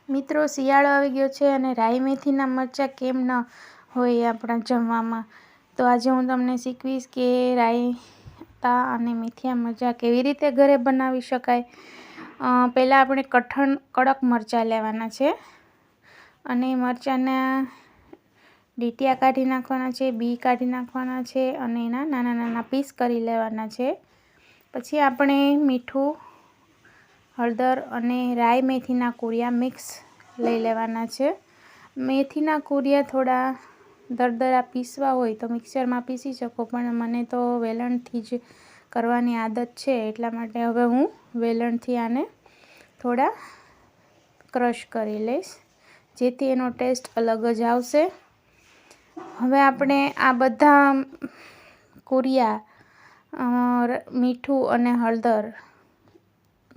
મિત્રો, શિયાળો આવી ગયો છે અને રાઈ મેથીના મરચાં કેમ ન હોય આપણા જમવામાં. તો આજે હું તમને શીખવીશ કે રાયતા અને મેથીના મરચાં કેવી રીતે ઘરે બનાવી શકાય. પહેલાં આપણે કડક મરચાં લેવાના છે અને મરચાંના ડીટીયા કાઢી નાખવાના છે, બી કાઢી નાખવાના છે અને એના નાના નાના પીસ કરી લેવાના છે. પછી આપણે મીઠું, હળદર અને રાઈ મેથીના કૂરિયા મિક્સ લઈ લેવાના છે. મેથીના કૂરિયા થોડા દરદરા પીસવા હોય તો મિક્સરમાં પીસી શકો, પણ મને તો વેલણથી જ કરવાની આદત છે, એટલા માટે હવે હું વેલણથી આને થોડા ક્રશ કરી લઈશ, જેથી એનો ટેસ્ટ અલગ જ આવશે. હવે આપણે આ બધા કૂરિયા મીઠું અને હળદર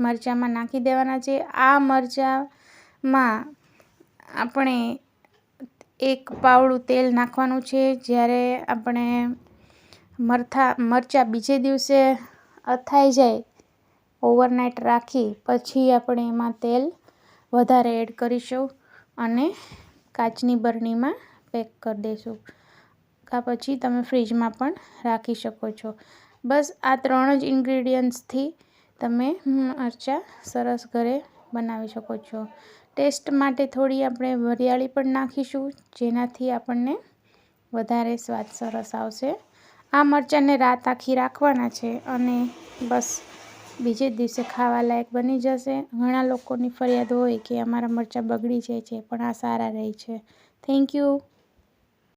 મરચાંમાં નાખી દેવાના છે. આ મરચાંમાં આપણે 1 પાવડું તેલ નાખવાનું છે. જ્યારે આપણે મરચાં બીજે દિવસે અથાઈ જાય, ઓવરનાઇટ રાખી પછી આપણે એમાં તેલ વધારે એડ કરીશું અને કાચની બરણીમાં પેક કરી દઈશું. કાં પછી તમે ફ્રીજમાં પણ રાખી શકો છો. બસ આ 3 જ ઇન્ગ્રીડિયન્ટ્સથી તમે મરચાં સરસ ઘરે બનાવી શકો છો. ટેસ્ટ માટે થોડી આપણે વરિયાળી પણ નાખીશું, જેનાથી આપણને વધારે સ્વાદ સરસ આવશે. આ મરચાંને રાત આખી રાખવાના છે અને બસ બીજે દિવસે ખાવા લાયક બની જશે. ઘણા લોકોની ફરિયાદ હોય કે અમારા મરચાં બગડી જાય છે, પણ આ સારા રહે છે. Thank you.